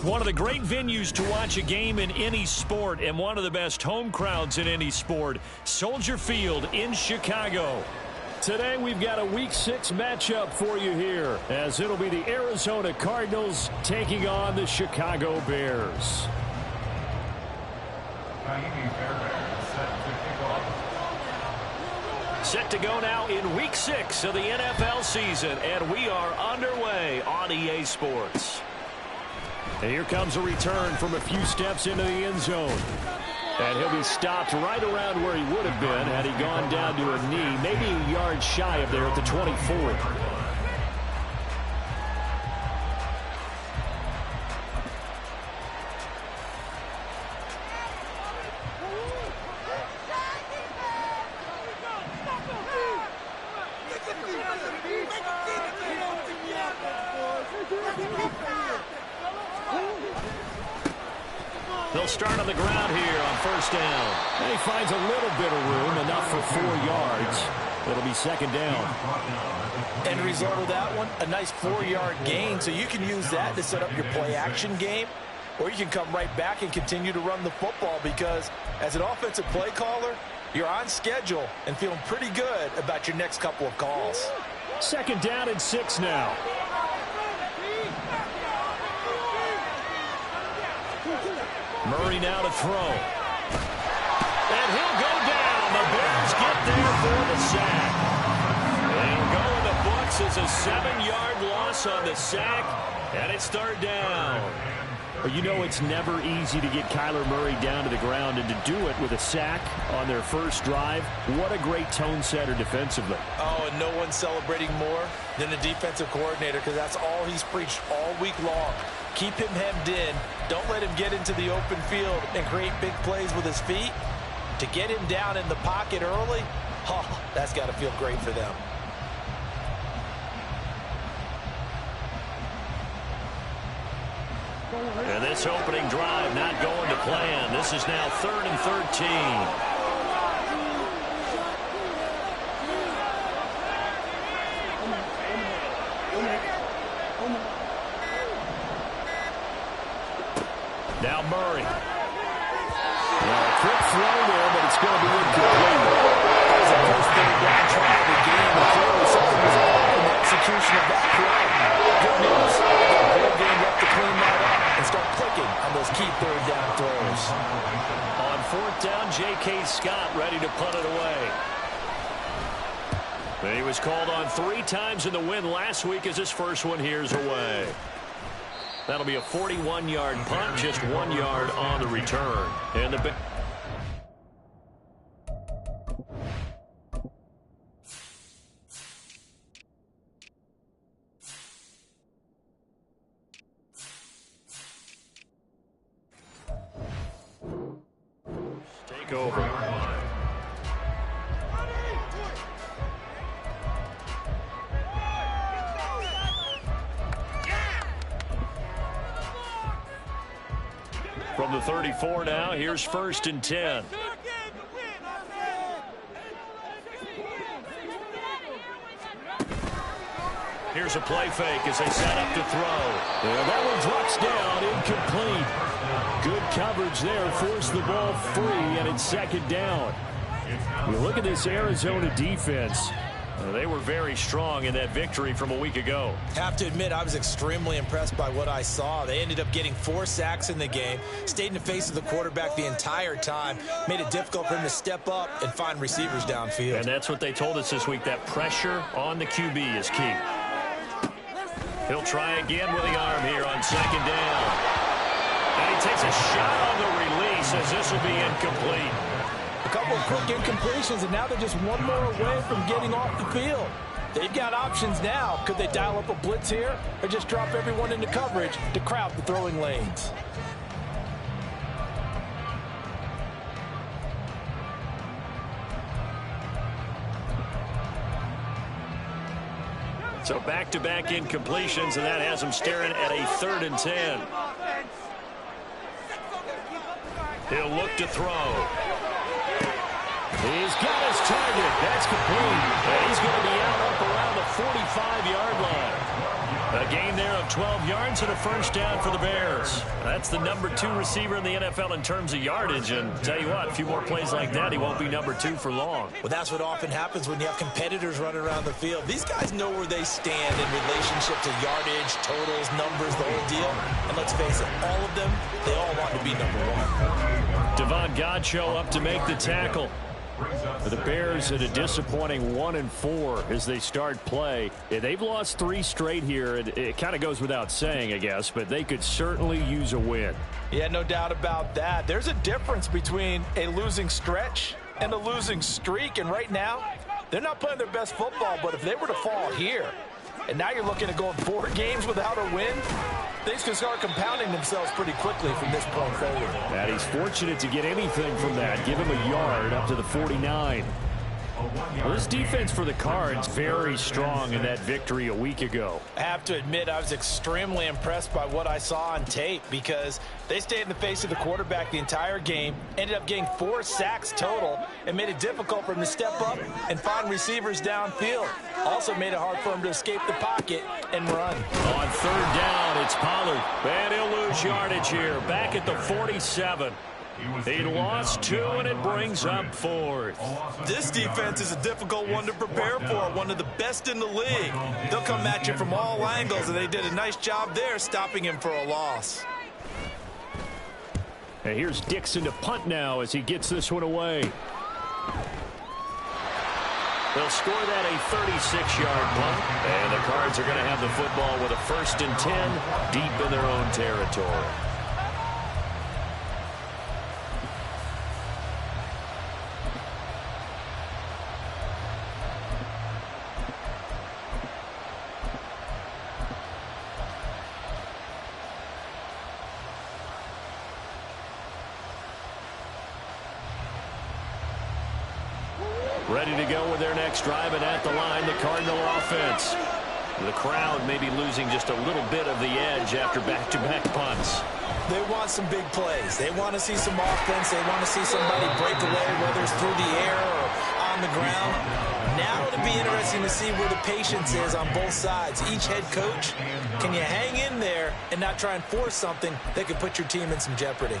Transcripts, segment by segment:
One of the great venues to watch a game in any sport and one of the best home crowds in any sport, Soldier Field in Chicago. Today we've got a Week 6 matchup for you here, as it'll be the Arizona Cardinals taking on the Chicago Bears. Set to go now in Week 6 of the NFL season, and we are underway on EA Sports. And here comes a return from a few steps into the end zone. And he'll be stopped right around where he would have been had he gone down to a knee, maybe a yard shy of there at the 24. They'll start on the ground here on first down. And he finds a little bit of room, enough for 4 yards. It'll be second down. End result of that one, a nice 4-yard gain. So you can use that to set up your play-action game, or you can come right back and continue to run the football, because as an offensive play caller, you're on schedule and feeling pretty good about your next couple of calls. Second down and 6 now. Murray now to throw. And he'll go down. The Bears get there for the sack. They'll go in the books as a 7-yard loss on the sack, and it's third down. You know it's never easy to get Kyler Murray down to the ground, and to do it with a sack on their first drive, what a great tone setter defensively. Oh, and no one's celebrating more than the defensive coordinator, because that's all he's preached all week long. Keep him hemmed in. Don't let him get into the open field and create big plays with his feet. To get him down in the pocket early, oh, that's got to feel great for them. And this opening drive not going to plan. This is now 3rd and 13. Now Murray. Well, a quick throw there, but it's going to be incomplete. That was the first third down try of the game. And clearly something was off in the execution of that play. Good news. The whole game left to clean that up and start clicking on those key third down throws. On 4th down, J.K. Scott ready to punt it away. But he was called on 3 times in the win last week, as his first one here's away. That'll be a 41-yard punt, just 1 yard on the return. And the take over. From the 34 now, here's 1st and 10. Here's a play fake as they set up to throw. And that one drops down, incomplete. Good coverage there, forced the ball free, and it's second down. You look at this Arizona defense. They were very strong in that victory from a week ago. Have to admit, I was extremely impressed by what I saw. They ended up getting 4 sacks in the game, stayed in the face of the quarterback the entire time, made it difficult for him to step up and find receivers downfield. And that's what they told us this week, that pressure on the QB is key. He'll try again with the arm here on second down. And he takes a shot on the release, as this will be incomplete. A couple of quick incompletions, and now they're just one more away from getting off the field. They've got options now. Could they dial up a blitz here, or just drop everyone into coverage to crowd the throwing lanes? So back-to-back incompletions, and that has them staring at a 3rd and 10. He'll look to throw. He's got his target. That's complete. And he's going to be out up around the 45-yard line. A gain there of 12 yards and a first down for the Bears. That's the number 2 receiver in the NFL in terms of yardage. And tell you what, a few more plays like that, he won't be number 2 for long. Well, that's what often happens when you have competitors running around the field. These guys know where they stand in relationship to yardage, totals, numbers, the whole deal. And let's face it, all of them, they all want to be number 1. Devon Godchaux up to make the tackle. The Bears at a disappointing 1-4 as they start play. They've lost 3 straight here. It kind of goes without saying, I guess, but they could certainly use a win. Yeah, no doubt about that. There's a difference between a losing stretch and a losing streak, and right now, they're not playing their best football, but if they were to fall here, and now you're looking at going 4 games without a win, things can start compounding themselves pretty quickly from this point forward. And he's fortunate to get anything from that. Give him a yard up to the 49. Well, this defense for the Cards very strong in that victory a week ago. I have to admit, I was extremely impressed by what I saw on tape because they stayed in the face of the quarterback the entire game, ended up getting 4 sacks total, and made it difficult for him to step up and find receivers downfield. Also made it hard for him to escape the pocket and run. On 3rd down, it's Pollard. And he'll lose yardage here. Back at the 47. He lost 2, and it brings up 4th. This defense is a difficult one to prepare for, one of the best in the league. They'll come at you from all angles, and they did a nice job there stopping him for a loss. And here's Dixon to punt now as he gets this one away. They'll score that a 36-yard punt, and the Cards are going to have the football with a 1st and 10 deep in their own territory. Ready to go with their next drive, and at the line, the Cardinal offense. The crowd may be losing just a little bit of the edge after back-to-back punts. They want some big plays. They want to see some offense. They want to see somebody break away, whether it's through the air or on the ground. Now it'll be interesting to see where the patience is on both sides. Each head coach, can you hang in there and not try and force something that could put your team in some jeopardy?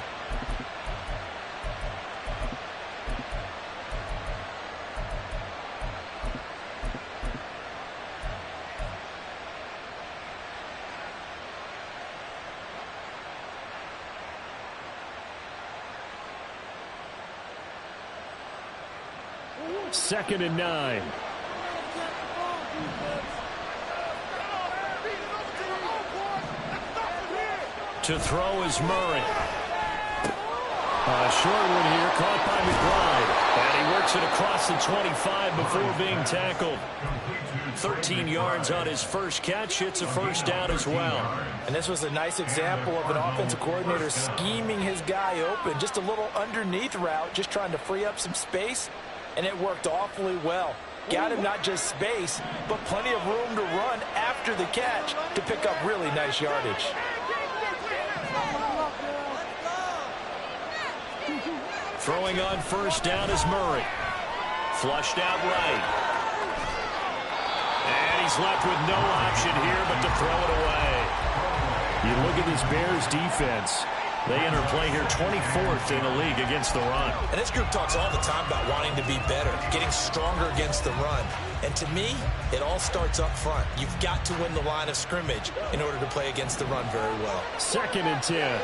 Second and 9. To throw is Murray. A short one here, caught by McBride. And he works it across the 25 before being tackled. 13 yards on his first catch. It's a first down as well. And this was a nice example of an offensive coordinator scheming his guy open. Just a little underneath route, just trying to free up some space. And it worked awfully well. Got him not just space, but plenty of room to run after the catch to pick up really nice yardage. Throwing on first down is Murray. Flushed out right. And he's left with no option here but to throw it away. You look at this Bears defense. They enter play here 24th in the league against the run. And this group talks all the time about wanting to be better, getting stronger against the run. And to me, it all starts up front. You've got to win the line of scrimmage in order to play against the run very well. 2nd and 10.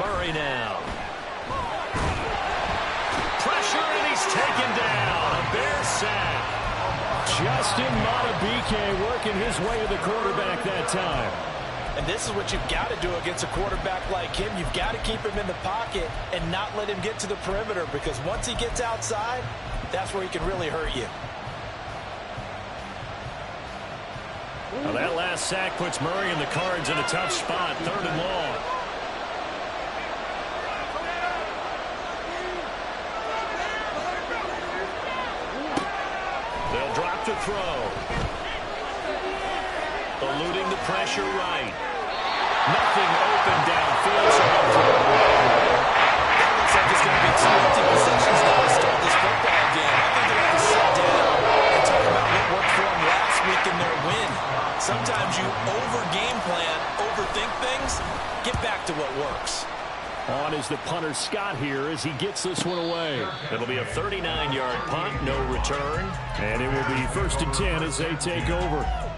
Murray now. Pressure, and he's taken down. A Bears sack. Justin Madubuike working his way to the quarterback that time. And this is what you've got to do against a quarterback like him. You've got to keep him in the pocket and not let him get to the perimeter, because once he gets outside, that's where he can really hurt you. Well, that last sack puts Murray and the Cards in a tough spot, 3rd and long. They'll drop to throw. Eluding the pressure right. Nothing open downfield. So that looks like it's going to be 2 empty possessions now to start this football game. I think they're going to sit down to what works. On is the punter Scott here as he gets this one away. It'll be a 39-yard punt, no return. And it will be 1st and 10 as they take over.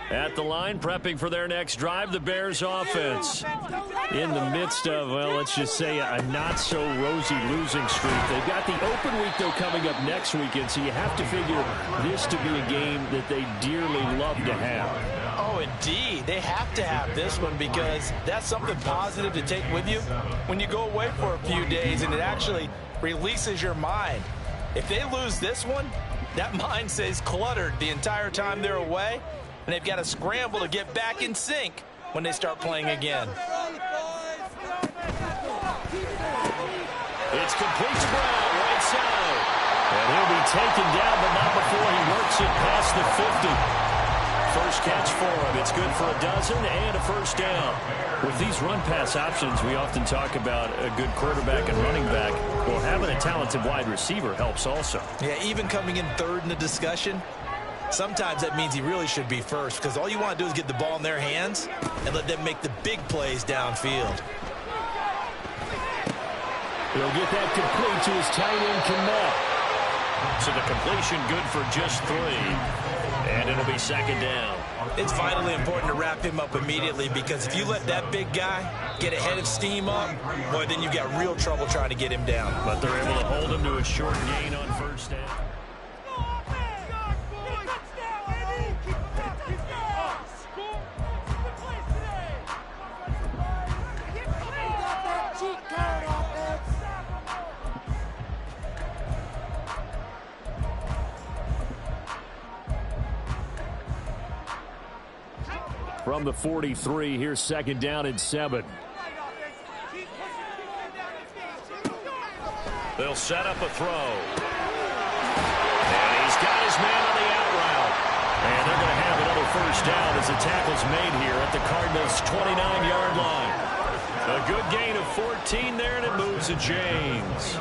At the line, prepping for their next drive, the Bears offense. In the midst of, well, let's just say a not-so-rosy losing streak. They've got the open week, though, coming up next weekend, so you have to figure this to be a game that they dearly love to have. Oh, indeed. They have to have this one because that's something positive to take with you when you go away for a few days, and it actually releases your mind. If they lose this one, that mind stays cluttered the entire time they're away, and they've got to scramble to get back in sync when they start playing again. It's complete to Brown, right side. And he'll be taken down, but not before he works it past the 50. First catch for him. It's good for a dozen and a first down. With these run-pass options, we often talk about a good quarterback and running back. Well, having a talented wide receiver helps also. Yeah, even coming in third in the discussion, sometimes that means he really should be first because all you want to do is get the ball in their hands and let them make the big plays downfield. He'll get that complete to his tight end, Kmet. So the completion good for just 3. And it'll be 2nd down. It's vitally important to wrap him up immediately because if you let that big guy get a head of steam up, boy, then you've got real trouble trying to get him down. But they're able to hold him to a short gain on first down. From the 43, here's 2nd down and 7. They'll set up a throw. And he's got his man on the out route. And they're going to have another first down as the tackle's made here at the Cardinals' 29-yard line. A good gain of 14 there, and it moves to James.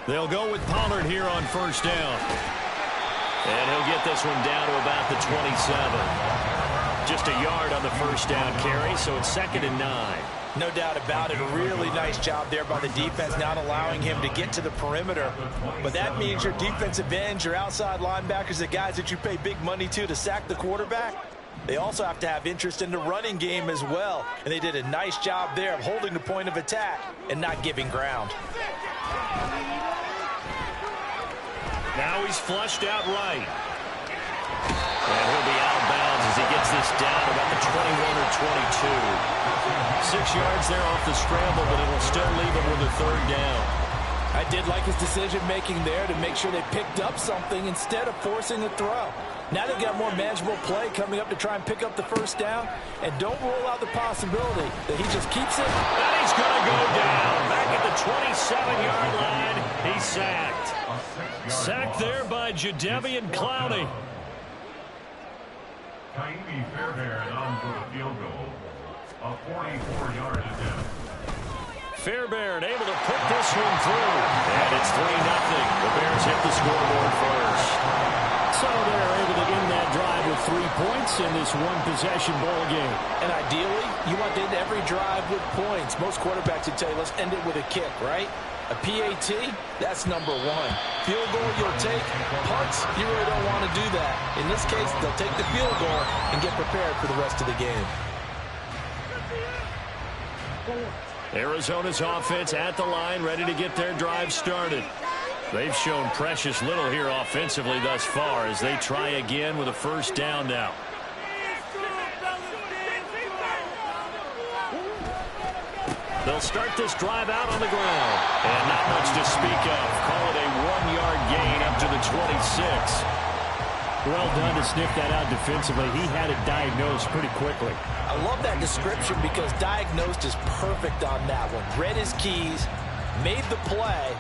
They'll go with Pollard here on first down. And he'll get this one down to about the 27. Just a yard on the first down carry, so it's 2nd and 9. No doubt about it. A really nice job there by the defense, not allowing him to get to the perimeter. But that means your defensive ends, your outside linebackers, the guys that you pay big money to sack the quarterback, they also have to have interest in the running game as well. And they did a nice job there of holding the point of attack and not giving ground. Now he's flushed out right. And he'll be out of bounds as he gets this down about the 21 or 22. 6 yards there off the scramble, but it'll still leave him with a 3rd down. I did like his decision-making there to make sure they picked up something instead of forcing a throw. Now they've got more manageable play coming up to try and pick up the first down. And don't rule out the possibility that he just keeps it. And he's going to go down. Back at the 27-yard line, he's sacked. Sacked there by Jadeveon Clowney. Fairbairn on for the field goal. A 44-yard attempt. Fairbairn able to put this one through. And it's 3-0. The Bears hit the scoreboard first. So they're able to end that drive with 3 points in this one-possession ball game. And ideally, you want to end every drive with points. Most quarterbacks would tell you, let's end it with a kick, right? A PAT, that's number 1. Field goal you'll take. Punts, you really don't want to do that. In this case, they'll take the field goal and get prepared for the rest of the game. Arizona's offense at the line, ready to get their drive started. They've shown precious little here offensively thus far as they try again with a first down now. They'll start this drive out on the ground. And not much to speak of. Call it a 1-yard gain up to the 26. Well done to sniff that out defensively. He had it diagnosed pretty quickly. I love that description because diagnosed is perfect on that one. Read his keys, made the play,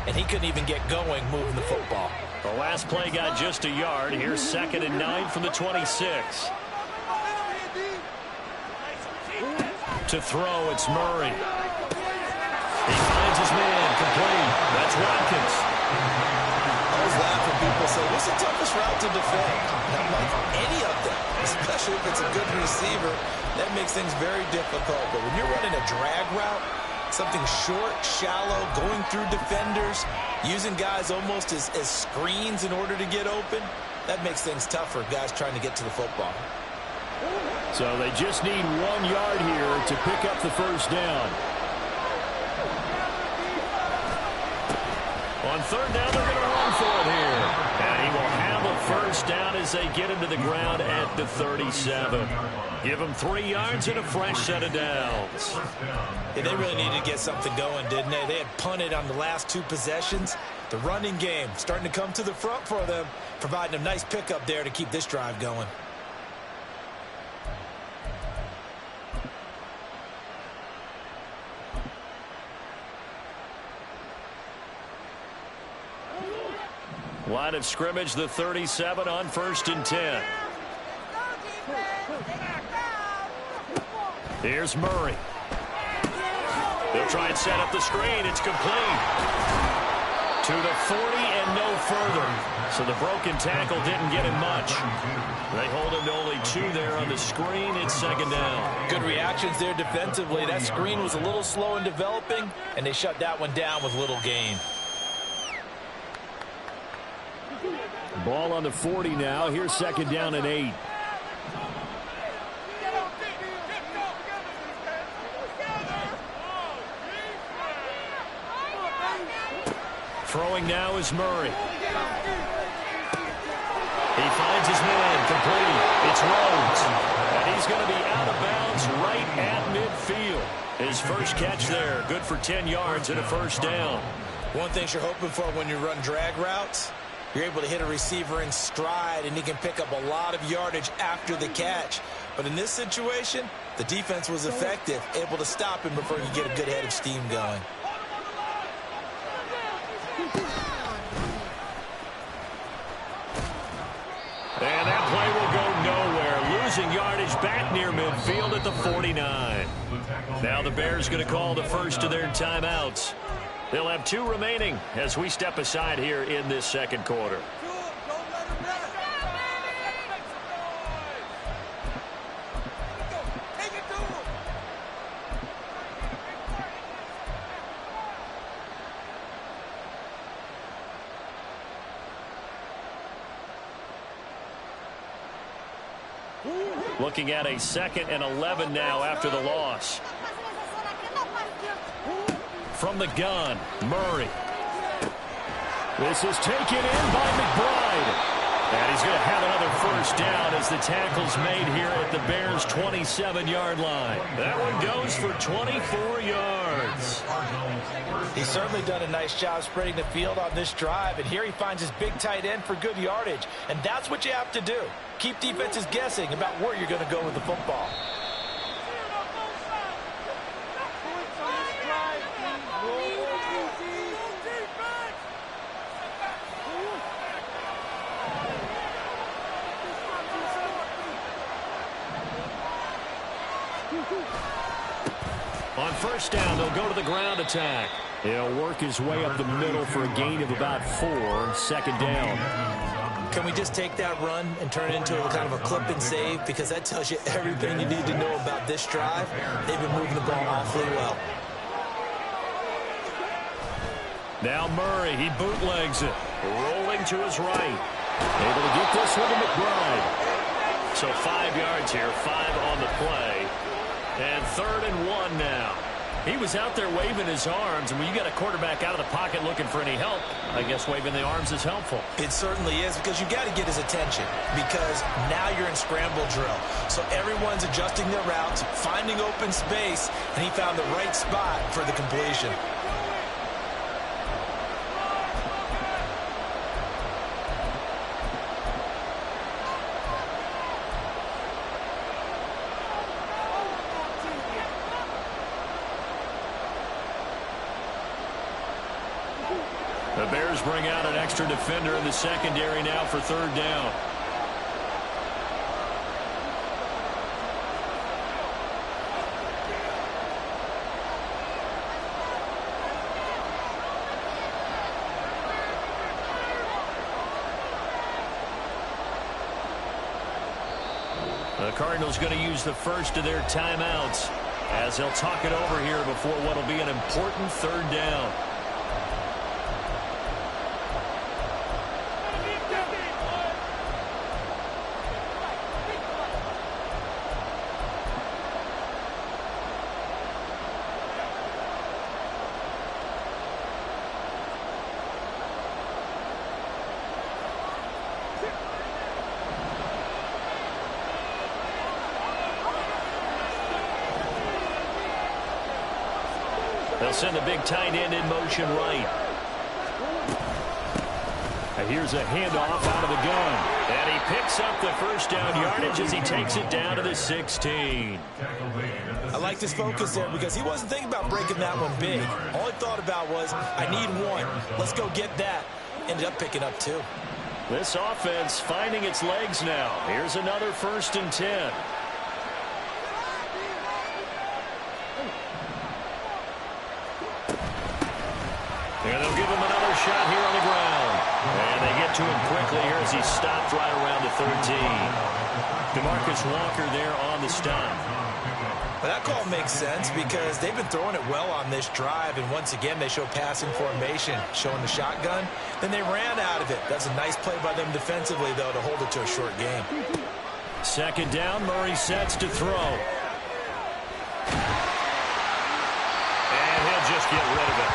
and he couldn't even get going moving the football. The last play got just a yard. Here's 2nd and 9 from the 26. To throw, it's Murray. He finds his man, complete. That's Watkins. I was laughing. People say, what's the toughest route to defend? And I'm like, any of them, especially if it's a good receiver. That makes things very difficult. But when you're running a drag route, something short, shallow, going through defenders, using guys almost as screens in order to get open, that makes things tough for guys trying to get to the football. So they just need 1 yard here to pick up the first down. On 3rd down, they're going to run for it here. And he will have a first down as they get him to the ground at the 37. Give him 3 yards and a fresh set of downs. Yeah, they really needed to get something going, didn't they? They had punted on the last 2 possessions. The running game starting to come to the front for them, providing a nice pickup there to keep this drive going. Line of scrimmage, the 37 on 1st and 10. Here's Murray. They'll try and set up the screen. It's complete. To the 40 and no further. So the broken tackle didn't get him much. They hold him to only 2 there on the screen. It's 2nd down. Good reactions there defensively. That screen was a little slow in developing, and they shut that one down with little gain. Ball on the 40 now. Here's 2nd down and 8. Throwing now is Murray. He finds his man, complete. It's Rhodes. And he's going to be out of bounds right at midfield. His first catch there, good for 10 yards and a first down. One thing you're hoping for when you run drag routes, you're able to hit a receiver in stride, and he can pick up a lot of yardage after the catch. But in this situation, the defense was effective, able to stop him before you get a good head of steam going. And that play will go nowhere. Losing yardage back near midfield at the 49. Now the Bears going to call the first of their timeouts. They'll have 2 remaining as we step aside here in this 2nd quarter. Looking at a 2nd and 11 now after the loss. From the gun, Murray. This is taken in by McBride. And he's going to have another first down as the tackle's made here at the Bears' 27-yard line. That one goes for 24 yards. He's certainly done a nice job spreading the field on this drive, and here he finds his big tight end for good yardage. And that's what you have to do. Keep defenses guessing about where you're going to go with the football. On first down, they'll go to the ground attack. He'll work his way up the middle for a gain of about 4. 2nd down. Can we just take that run and turn it into a kind of a clip and save? Because that tells you everything you need to know about this drive. They've been moving the ball awfully well. Now Murray, he bootlegs it. Rolling to his right. Able to get this one to McBride. So 5 yards here, 5 on the play. And 3rd and 1 now. He was out there waving his arms, and when you got a quarterback out of the pocket looking for any help, I guess waving the arms is helpful. It certainly is, because you got to get his attention, because now you're in scramble drill. So everyone's adjusting their routes, finding open space, and he found the right spot for the completion. The Bears bring out an extra defender in the secondary now for third down. The Cardinals going to use the first of their timeouts as they'll talk it over here before what will be an important third down. They'll send the big tight end in motion right. And here's a handoff out of the gun. And he picks up the first down yardage as he takes it down to the 16. I like this focus there because he wasn't thinking about breaking that one big. All he thought about was, I need one. Let's go get that. Ended up picking up two. This offense finding its legs now. Here's another 1st and 10. And they'll give him another shot here on the ground. And they get to him quickly here as he stopped right around the 13. DeMarcus Walker there on the stop. Well, that call makes sense because they've been throwing it well on this drive, and once again they show passing formation, showing the shotgun. Then they ran out of it. That's a nice play by them defensively, though, to hold it to a short game. 2nd down, Murray sets to throw. And he'll just get rid of it.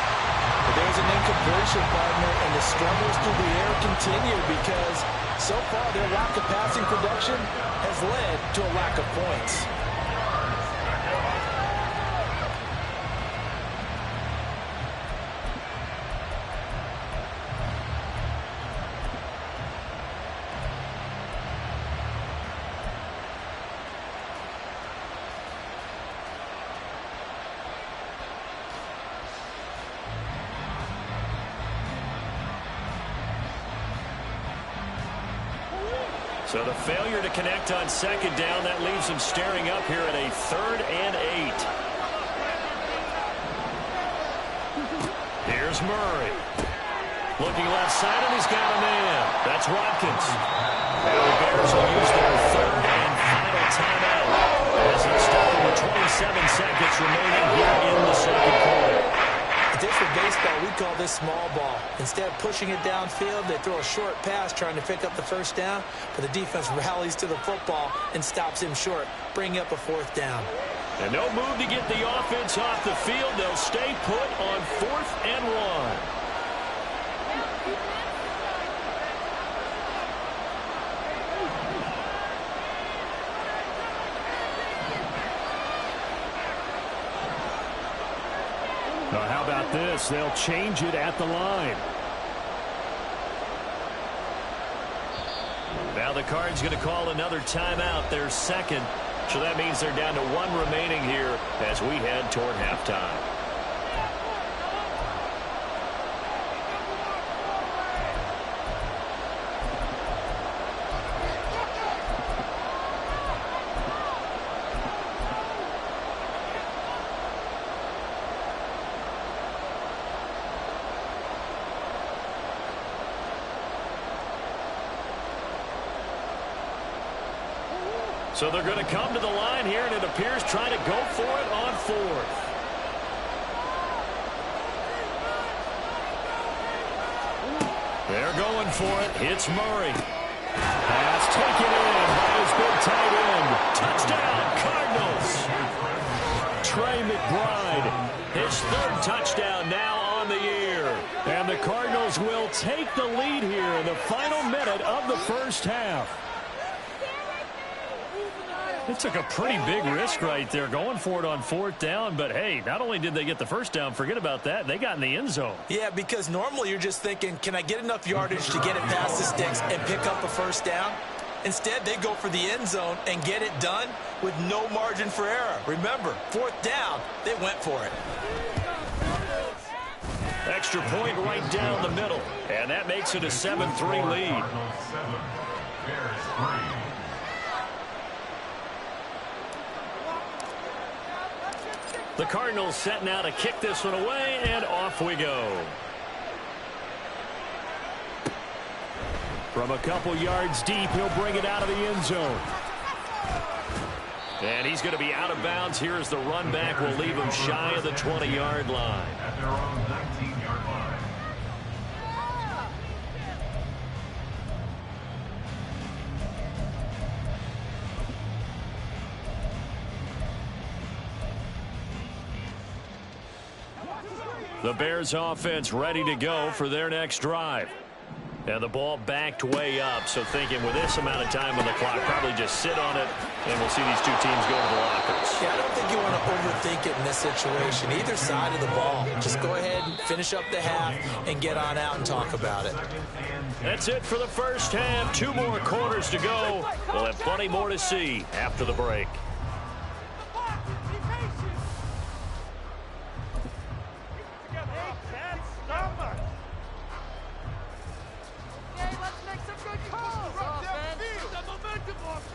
But there's an incompletion, partner, and the struggles through the air continue because so far their lack of passing production has led to a lack of points. So the failure to connect on 2nd down, that leaves him staring up here at a 3rd and 8. Here's Murray. Looking left side, and he's got a man. That's Watkins. And the Bears will use their 3rd and final timeout as they stop with 27 seconds remaining here in the 2nd quarter. This for baseball, we call this small ball. Instead of pushing it downfield, they throw a short pass trying to pick up the 1st down, but the defense rallies to the football and stops him short, bringing up a 4th down. And no move to get the offense off the field. They'll stay put on 4th and 1. Now, how about this? They'll change it at the line. Now the Cards going to call another timeout, their 2nd. So that means they're down to 1 remaining here as we head toward halftime. So they're going to come to the line here, and it appears trying to go for it on 4th. They're going for it. It's Murray. Pass taken in by his big tight end. Touchdown, Cardinals. Trey McBride, his 3rd touchdown now on the year. And the Cardinals will take the lead here in the final minute of the 1st half. It took a pretty big risk right there going for it on 4th down. But, hey, not only did they get the 1st down, forget about that, they got in the end zone. Yeah, because normally you're just thinking, can I get enough yardage to get it past the sticks and pick up a 1st down? Instead, they go for the end zone and get it done with no margin for error. Remember, 4th down, they went for it. That extra point right down the middle. And that makes it a 7-3 lead. Cardinals 7, Bears 3. The Cardinals set now to kick this one away, and off we go. From a couple yards deep, he'll bring it out of the end zone. And he's going to be out of bounds here as the run back will leave him shy of the 20-yard line. At their own 19-yard line. The Bears offense ready to go for their next drive. And the ball backed way up, so thinking with this amount of time on the clock, probably just sit on it, and we'll see these two teams go to the lockers. Yeah, I don't think you want to overthink it in this situation. Either side of the ball. Just go ahead and finish up the half and get on out and talk about it. That's it for the first half. 2 more quarters to go. We'll have plenty more to see after the break.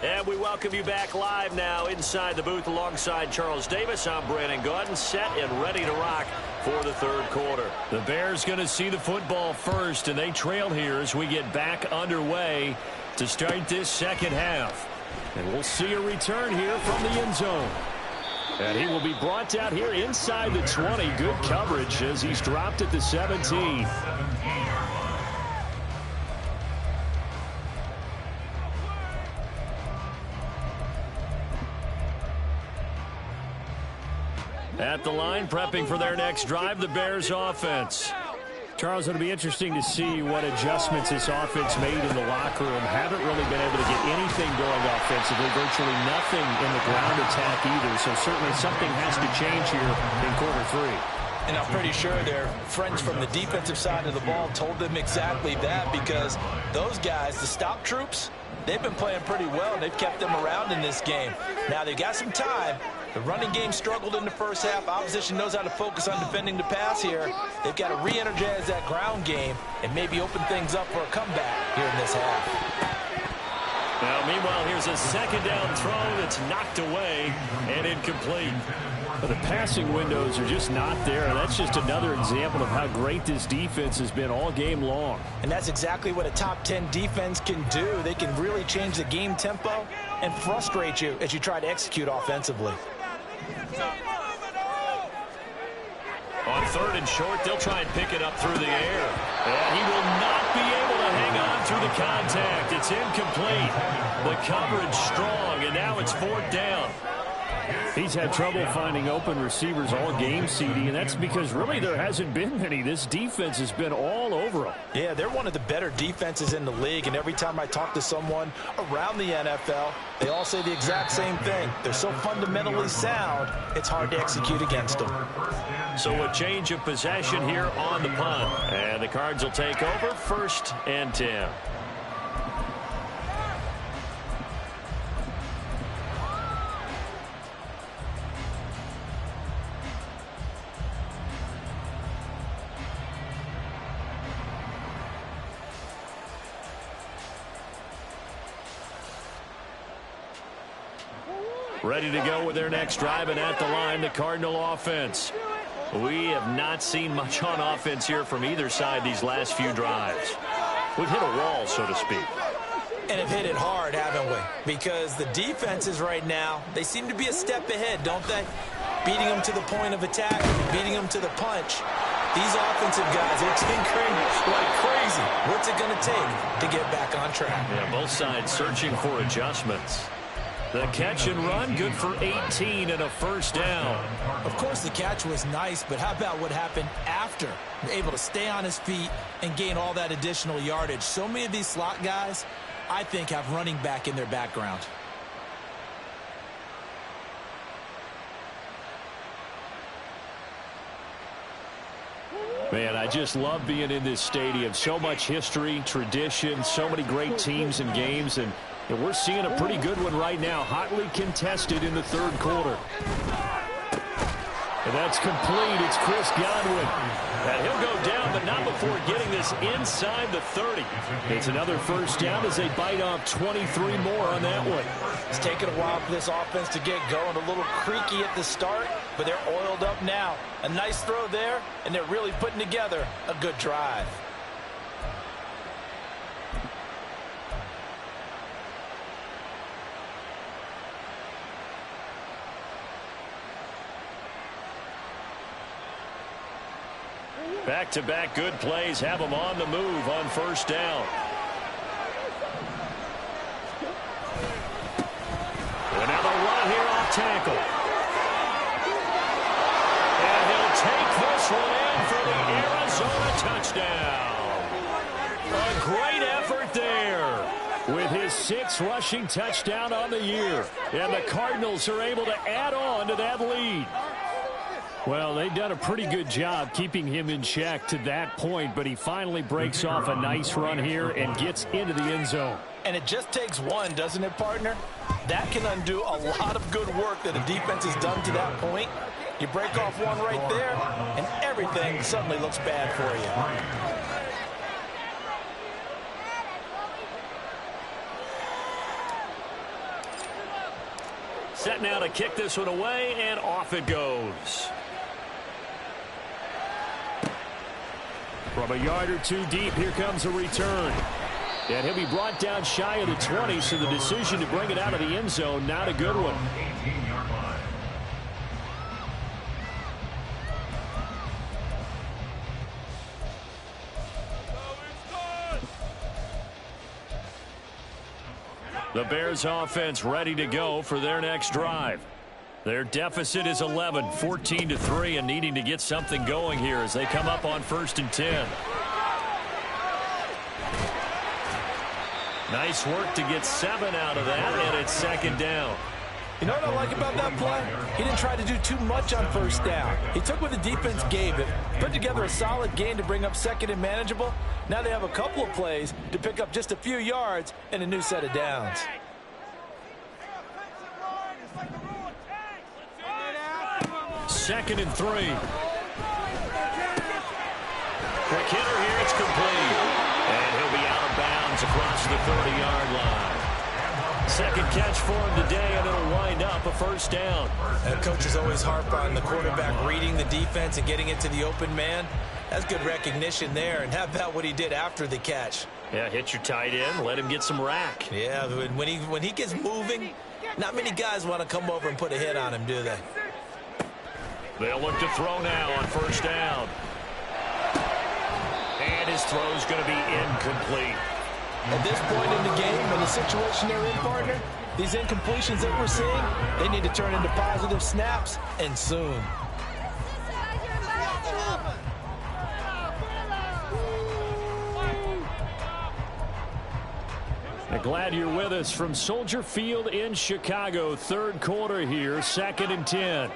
And we welcome you back live now inside the booth alongside Charles Davis. I'm Brandon Gaudin, set and ready to rock for the third quarter. The Bears going to see the football first, and they trail here as we get back underway to start this second half. And we'll see a return here from the end zone. And he will be brought down here inside the 20. Good coverage as he's dropped at the 17. At the line, prepping for their next drive, the Bears offense. Charles, it'll be interesting to see what adjustments this offense made in the locker room. Haven't really been able to get anything going offensively, virtually nothing in the ground attack either. So certainly something has to change here in quarter 3. And I'm pretty sure their friends from the defensive side of the ball told them exactly that, because those guys, the stop troops, they've been playing pretty well. They've kept them around in this game. Now they've got some time. The running game struggled in the first half. Opposition knows how to focus on defending the pass here. They've got to re-energize that ground game and maybe open things up for a comeback here in this half. Now, meanwhile, here's a second down throw that's knocked away and incomplete. But the passing windows are just not there. That's just another example of how great this defense has been all game long. And that's exactly what a top 10 defense can do. They can really change the game tempo and frustrate you as you try to execute offensively. On 3rd and short, they'll try and pick it up through the air. And he will not be able to hang on through the contact. It's incomplete. The coverage strong, and now it's 4th down. He's had trouble finding open receivers all game, CD, and that's because really there hasn't been many. This defense has been all over them. Yeah, they're one of the better defenses in the league, and every time I talk to someone around the NFL, they all say the exact same thing. They're so fundamentally sound, it's hard to execute against them. So a change of possession here on the punt. And the Cards will take over 1st and 10. Ready to go with their next drive, and at the line, the Cardinal offense. We have not seen much on offense here from either side these last few drives. We've hit a wall, so to speak. And have hit it hard, haven't we? Because the defenses right now, they seem to be a step ahead, don't they? Beating them to the point of attack, beating them to the punch. These offensive guys are tinkering like crazy. What's it going to take to get back on track? Yeah, both sides searching for adjustments. The catch and run, good for 18 and a 1st down. Of course, the catch was nice, but how about what happened after? Able to stay on his feet and gain all that additional yardage. So many of these slot guys, I think, have running back in their background. Man, I just love being in this stadium. So much history, tradition, so many great teams and games, and we're seeing a pretty good one right now, hotly contested in the 3rd quarter. And that's complete. It's Chris Godwin. And he'll go down, but not before getting this inside the 30. It's another first down as they bite off 23 more on that one. It's taken a while for this offense to get going. A little creaky at the start, but they're oiled up now. A nice throw there, and they're really putting together a good drive. Back-to-back good plays have them on the move on first down. Another run here off tackle. And he'll take this one in for the Arizona touchdown. A great effort there with his 6th rushing touchdown on the year. And the Cardinals are able to add on to that lead. Well, they've done a pretty good job keeping him in check to that point, but he finally breaks off a nice run here and gets into the end zone. And it just takes one, doesn't it, partner? That can undo a lot of good work that a defense has done to that point. You break off one right there, and everything suddenly looks bad for you. Set now to kick this one away, and off it goes. From a yard or two deep, here comes a return. And he'll be brought down shy of the 20, so the decision to bring it out of the end zone, not a good one. 18-yard line. The Bears offense ready to go for their next drive. Their deficit is 11, 14-3, and needing to get something going here as they come up on 1st and 10. Nice work to get 7 out of that, and it's 2nd down. You know what I like about that play? He didn't try to do too much on first down. He took what the defense gave him, put together a solid gain to bring up 2nd and manageable. Now they have a couple of plays to pick up just a few yards and a new set of downs. 2nd and 3. Quick hitter here, it's complete. And he'll be out of bounds across the 30-yard line. 2nd catch for him today, and it'll wind up a first down. And coaches always harp on the quarterback reading the defense and getting into the open man. That's good recognition there. And how about what he did after the catch? Yeah, hit your tight end, let him get some rack. Yeah, when he gets moving, not many guys want to come over and put a hit on him, do they? They'll look to throw now on first down. And his throw's going to be incomplete. At this point in the game, in the situation they're in, partner, these incompletions that we're seeing, they need to turn into positive snaps, and soon. Glad you're with us from Soldier Field in Chicago. 3rd quarter here, 2nd and 10.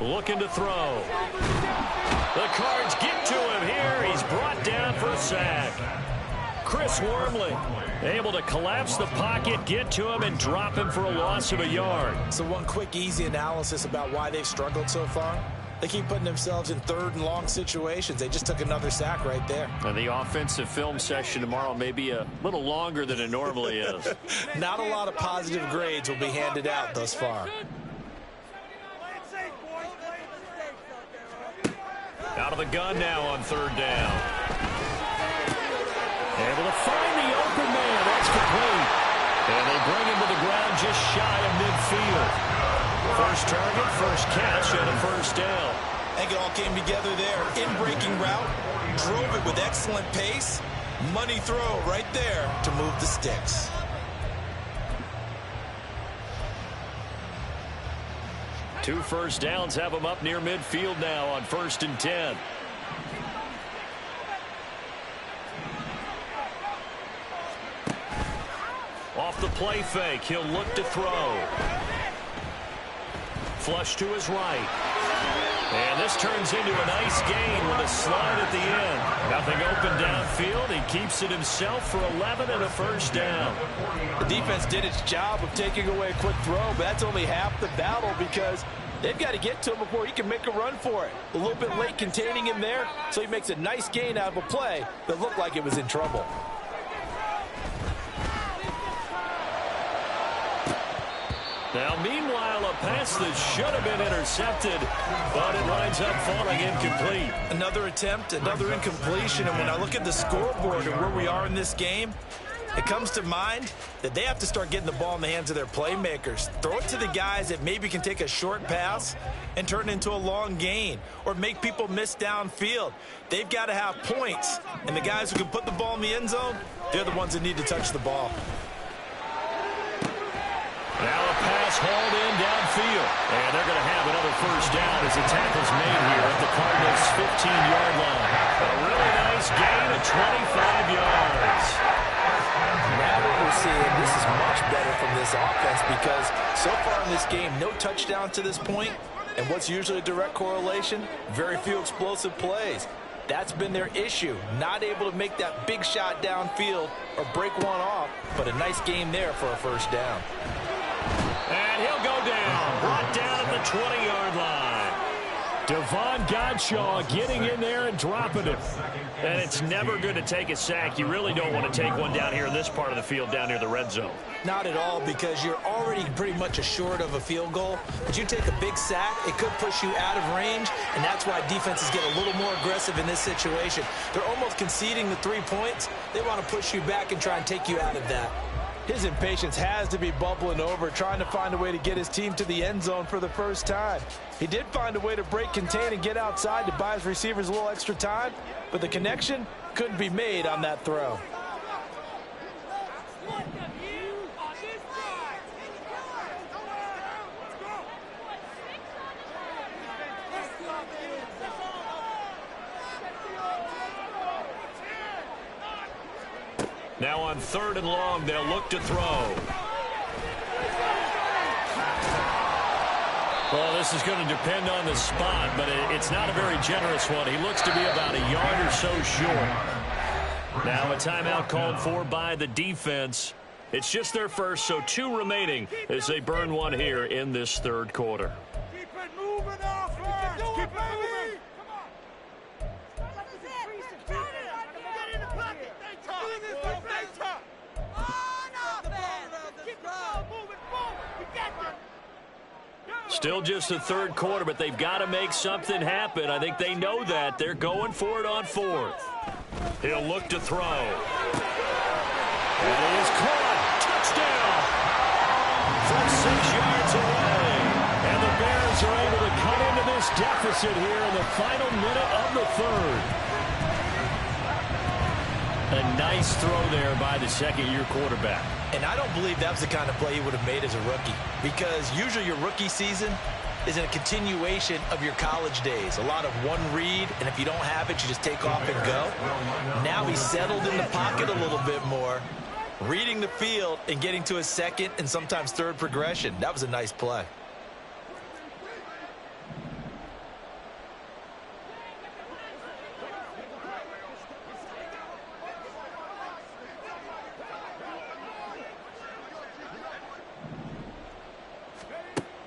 Looking to throw. The Cards get to him here. He's brought down for a sack. Chris Wormley able to collapse the pocket, get to him, and drop him for a loss of a yard. So one quick, easy analysis about why they've struggled so far. They keep putting themselves in 3rd and long situations. They just took another sack right there. And the offensive film session tomorrow may be a little longer than it normally is. Not a lot of positive grades will be handed out thus far. Out of the gun now on 3rd down. Able to find the open man. That's complete. And they bring him to the ground just shy of midfield. First target, first catch, and a first down. I think it all came together there. In-breaking route, drove it with excellent pace. Money throw right there to move the sticks. Two first downs have them up near midfield now on 1st and 10. Off the play fake, he'll look to throw. Flush to his right. And this turns into a nice gain with a slide at the end. Nothing open downfield. He keeps it himself for 11 and a first down. The defense did its job of taking away a quick throw, but that's only half the battle because they've got to get to him before he can make a run for it. A little bit late containing him there, so he makes a nice gain out of a play that looked like it was in trouble. Now, meanwhile, a pass that should have been intercepted, but it winds up falling incomplete. Another attempt, another incompletion, and when I look at the scoreboard and where we are in this game, it comes to mind that they have to start getting the ball in the hands of their playmakers. Throw it to the guys that maybe can take a short pass and turn it into a long gain or make people miss downfield. They've got to have points, and the guys who can put the ball in the end zone, they're the ones that need to touch the ball. Now a pass hauled in downfield. And they're going to have another first down as the tackle's made here at the Cardinals' 15-yard line. A really nice gain of 25 yards. Now what we're seeing, this is much better from this offense because so far in this game, no touchdown to this point. And what's usually a direct correlation? Very few explosive plays. That's been their issue. Not able to make that big shot downfield or break one off, but a nice game there for a first down. And he'll go down. Brought down at the 20-yard line. Devon Godshaw getting in there and dropping it. And it's never good to take a sack. You really don't want to take one down here in this part of the field down near the red zone. Not at all, because you're already pretty much assured of a field goal. But you take a big sack, it could push you out of range, and that's why defenses get a little more aggressive in this situation. They're almost conceding the 3 points. They want to push you back and try and take you out of that. His impatience has to be bubbling over, trying to find a way to get his team to the end zone for the first time. He did find a way to break contain and get outside to buy his receivers a little extra time, but the connection couldn't be made on that throw. Now on 3rd and long, they'll look to throw. Well, this is going to depend on the spot, but it's not a very generous one. He looks to be about a yard or so short. Now a timeout called for by the defense. It's just their first, so 2 remaining as they burn one here in this 3rd quarter. Keep it moving offense. Keep it moving. Still just the 3rd quarter, but they've got to make something happen. I think they know that. They're going for it on 4th. He'll look to throw. And it is caught. Touchdown. From 6 yards away. And the Bears are able to cut into this deficit here in the final minute of the 3rd. A nice throw there by the second-year quarterback. And I don't believe that was the kind of play he would have made as a rookie, because usually your rookie season is a continuation of your college days. A lot of one read, and if you don't have it, you just take off and go. Now he's settled in the pocket a little bit more, reading the field and getting to a second and sometimes third progression. That was a nice play.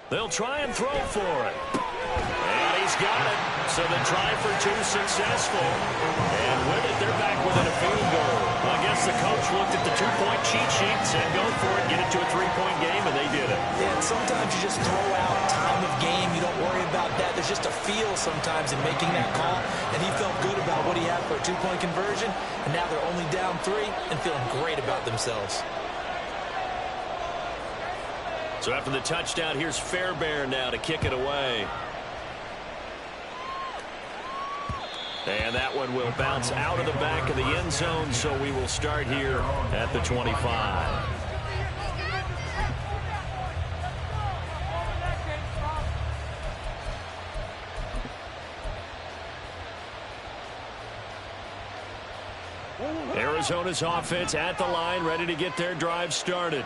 They'll try and throw for it. And he's got it. So the try for 2 successful. And with it, they're back within a field goal. Well, I guess the coach looked at the 2-point cheat sheet and said, go for it, get it to a 3-point game, and they did it. Yeah, and sometimes you just throw out time of game. You don't worry about that. There's just a feel sometimes in making that call. And he felt good about what he had for a 2-point conversion. And now they're only down 3 and feeling great about themselves. So after the touchdown, here's Fairbairn now to kick it away. And that one will bounce out of the back of the end zone, so we will start here at the 25. Arizona's offense at the line, ready to get their drive started.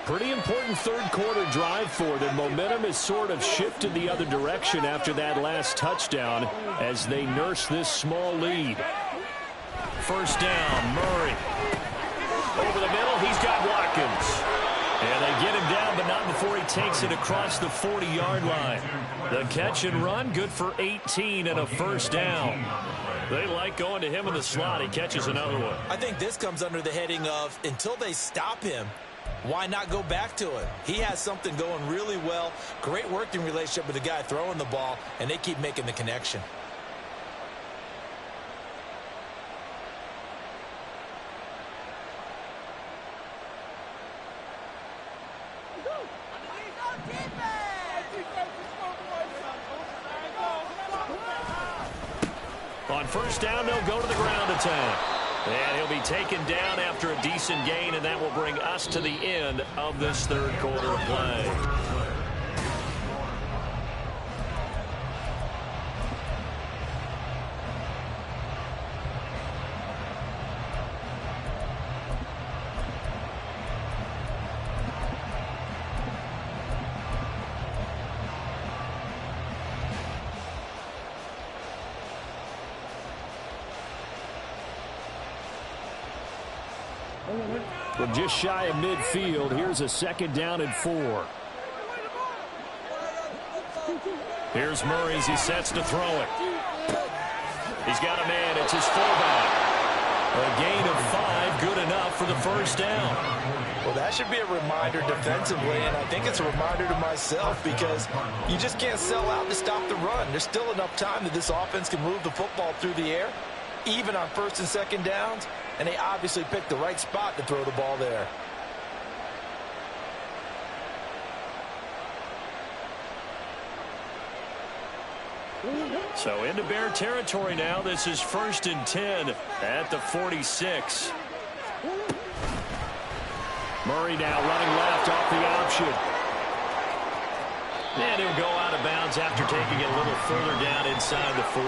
Pretty important third-quarter drive for them. Momentum has sort of shifted the other direction after that last touchdown as they nurse this small lead. First down, Murray. Over the middle, he's got Watkins. And they get him down, but not before he takes it across the 40-yard line. The catch and run, good for 18 and a first down. They like going to him in the slot. He catches another one. I think this comes under the heading of until they stop him, why not go back to it? He has something going really well. Great working relationship with the guy throwing the ball, and they keep making the connection. On first down, they'll go to the ground attack. And he'll be taken down after a decent gain, and that will bring us to the end of this third quarter of play. From just shy of midfield, here's a second down and 4. Here's Murray as he sets to throw it. He's got a man. It's his fullback. A gain of 5, good enough for the first down. Well, that should be a reminder defensively, and I think it's a reminder to myself because you just can't sell out to stop the run. There's still enough time that this offense can move the football through the air, even on first and second downs. And they obviously picked the right spot to throw the ball there. So into Bear territory now. This is 1st and 10 at the 46. Murray now running left off the option. And he'll go out of bounds after taking it a little further down inside the 40.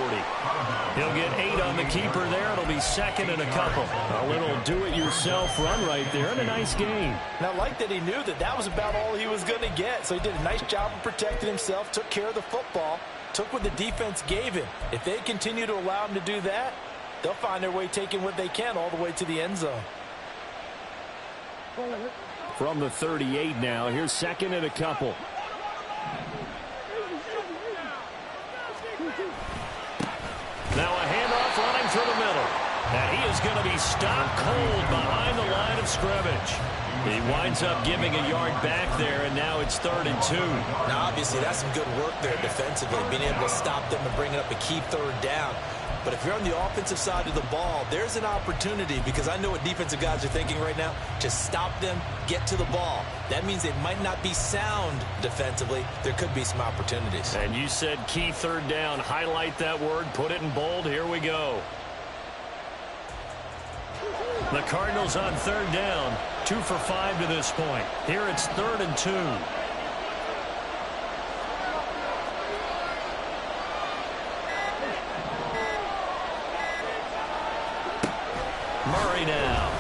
He'll get 8 on the keeper there. It'll be second and a couple. A little do-it-yourself run right there and a nice gain. And I like that he knew that that was about all he was going to get. So he did a nice job of protecting himself, took care of the football, took what the defense gave him. If they continue to allow him to do that, they'll find their way taking what they can all the way to the end zone. From the 38 now, here's second and a couple. Now a handoff running through the middle. And he is going to be stopped cold behind the line of scrimmage. He winds up giving a yard back there, and now it's 3rd and 2. Now, obviously, that's some good work there defensively, being able to stop them and bring it up a key third down. But if you're on the offensive side of the ball, there's an opportunity because I know what defensive guys are thinking right now. Just stop them, get to the ball. That means they might not be sound defensively. There could be some opportunities. And you said key third down. Highlight that word. Put it in bold. Here we go. The Cardinals on 3rd down. 2 for 5 to this point. Here it's 3rd and 2. Murray now.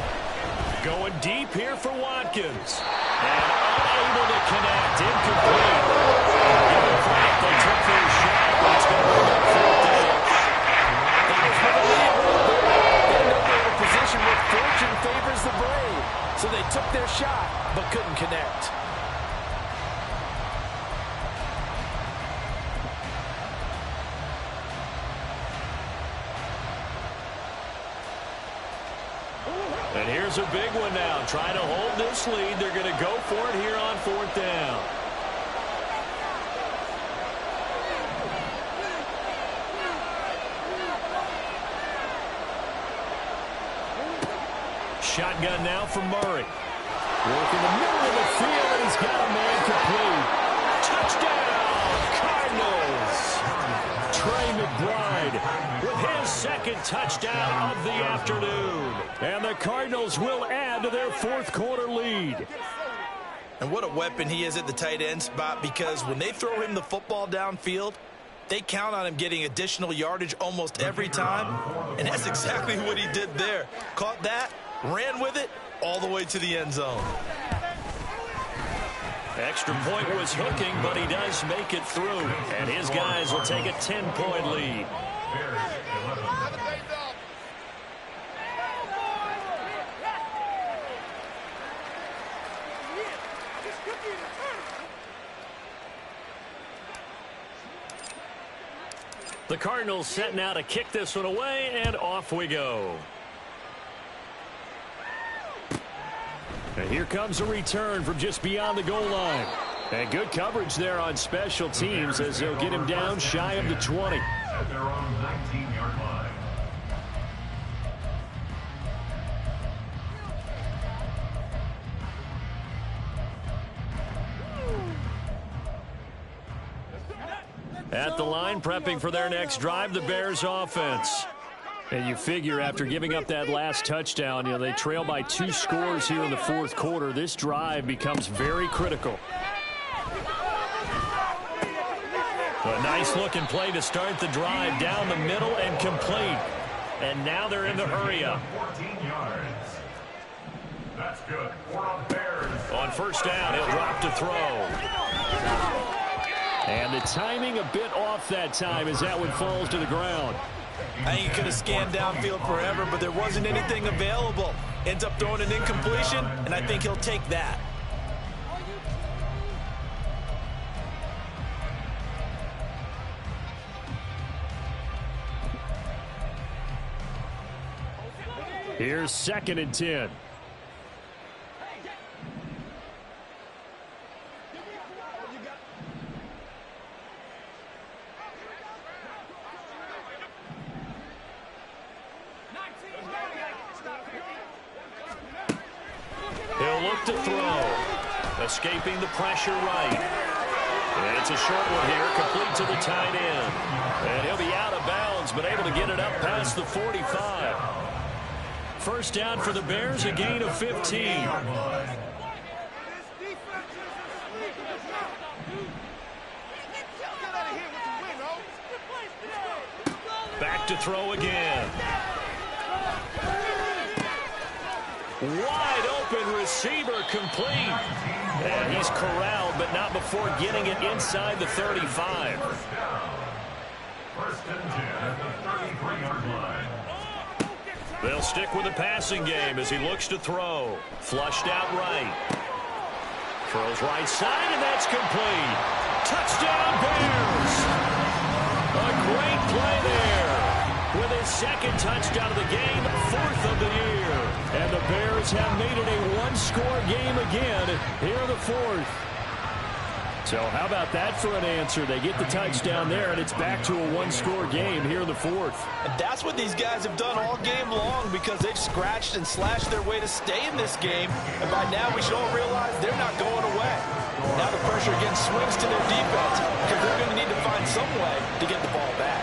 Going deep here for Watkins. And unable to connect. Incomplete. Give them credit. They took their shot, but it's going to bring up 4th down. They know they're in a position where fortune favors the brave. So they took their shot, but couldn't connect. And here's a big one now. Trying to hold this lead. They're going to go for it here on 4th down. Shotgun now from Murray. Working the middle of the field, and he's got a man complete. Touchdown, Cardinals. Trey McBride with his second touchdown of the afternoon. And the Cardinals will add to their 4th quarter lead. And what a weapon he is at the tight end spot, because when they throw him the football downfield, they count on him getting additional yardage almost every time. And that's exactly what he did there. Caught that, ran with it all the way to the end zone. Extra point was hooking, but he does make it through. And his guys will take a 10-point lead. Bears 11. The Cardinals set now to kick this one away, and off we go. And here comes a return from just beyond the goal line. And good coverage there on special teams as they'll get him down shy of the 20. At their own 19-yard line. At the line, prepping for their next drive, the Bears offense. And you figure after giving up that last touchdown, they trail by 2 scores here in the fourth quarter. This drive becomes very critical. A nice-looking play to start the drive down the middle and complete. And now they're in the hurry-up. 14 yards. That's good. For the Bears. On first down, he'll drop to throw. And the timing a bit off that time as that one falls to the ground. I think he could have scanned downfield forever, but there wasn't anything available. Ends up throwing an incompletion, and I think he'll take that. Here's 2nd and 10. He'll look to throw. Escaping the pressure right. And it's a short one here, complete to the tight end. And he'll be out of bounds, but able to get it up past the 45. First down for the Bears, a gain of 15. Back to throw again. Wide open receiver complete. And he's corralled, but not before getting it inside the 35. First and 10 at the 33-yard line. They'll stick with the passing game as he looks to throw. Flushed out right. Throws right side, and that's complete. Touchdown, Bears! A great play there. With his 2nd touchdown of the game, 4th of the year. And the Bears have made it a one-score game again here in the 4th. So how about that for an answer? They get the touchdown there, and it's back to a one-score game here in the 4th. And that's what these guys have done all game long because they've scratched and slashed their way to stay in this game. And by now, we should all realize they're not going away. Now the pressure again swings to their defense because they're going to need to find some way to get the ball back.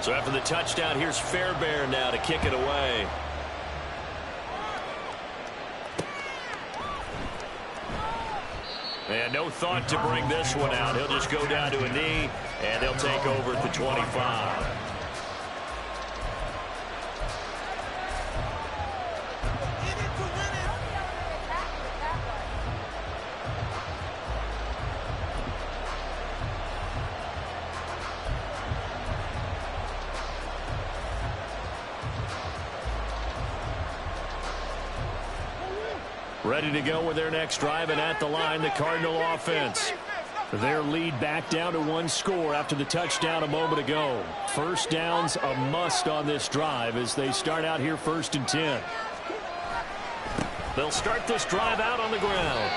So after the touchdown, here's Fairbairn now to kick it away. And no thought to bring this one out. He'll just go down to a knee, and they'll take over at the 25. Ready to go with their next drive, and at the line, the Cardinal offense. Their lead back down to 1 score after the touchdown a moment ago. First down's a must on this drive as they start out here 1st and 10. They'll start this drive out on the ground.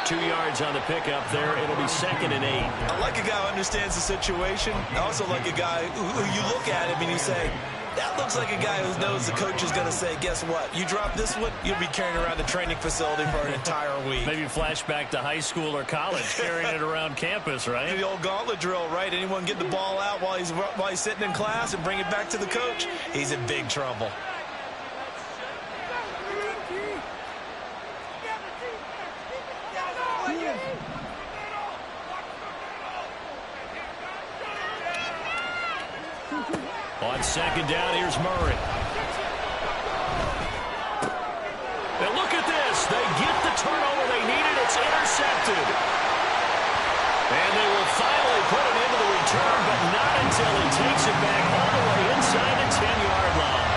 2 yards on the pickup there. It'll be 2nd and 8. I like a guy who understands the situation. I also like a guy who you look at him and you say, that looks like a guy who knows the coach is going to say, guess what? You drop this one, you'll be carrying around the training facility for an entire week. Maybe flashback to high school or college, carrying it around campus, right? The old gauntlet drill, right? Anyone get the ball out while he's sitting in class and bring it back to the coach? He's in big trouble. second down, here's Murray. And look at this. They get the turnover they needed. It's intercepted. And they will finally put it into the return, but not until he takes it back all the way inside the 10-yard line.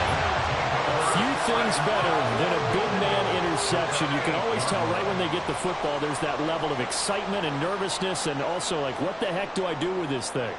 Few things better than a big man interception. You can always tell right when they get the football, there's that level of excitement and nervousness, and also like, what the heck do I do with this thing?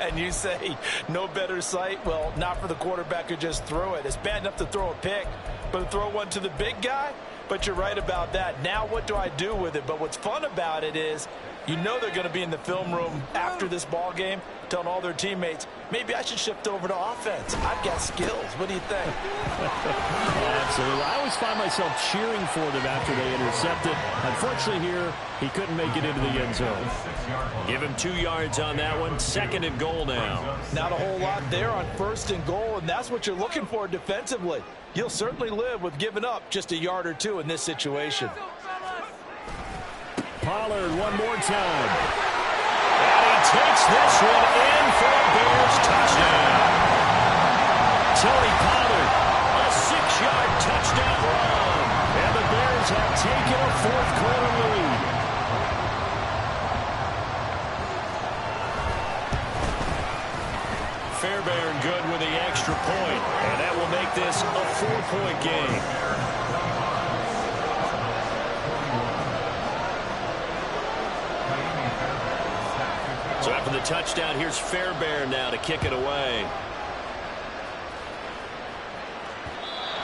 And you say no better sight? Well, not for the quarterback who just threw it. It's bad enough to throw a pick, but to throw one to the big guy? But you're right about that. Now what do I do with it? But what's fun about it is you know they're going to be in the film room after this ball game telling all their teammates, maybe I should shift over to offense. I've got skills. What do you think? Absolutely. I always find myself cheering for them after they intercept it. Unfortunately here, he couldn't make it into the end zone. Give him 2 yards on that one. Second and goal now. Not a whole lot there on first and goal, and that's what you're looking for defensively. You'll certainly live with giving up just a yard or two in this situation. Pollard one more time. And he takes this one in for a Bears touchdown. Tony Pollard, a 6-yard touchdown run. And the Bears have taken a fourth-quarter lead. Fairbairn good with the extra point, and that will make this a 4-point game. So after the touchdown, here's Fairbairn now to kick it away.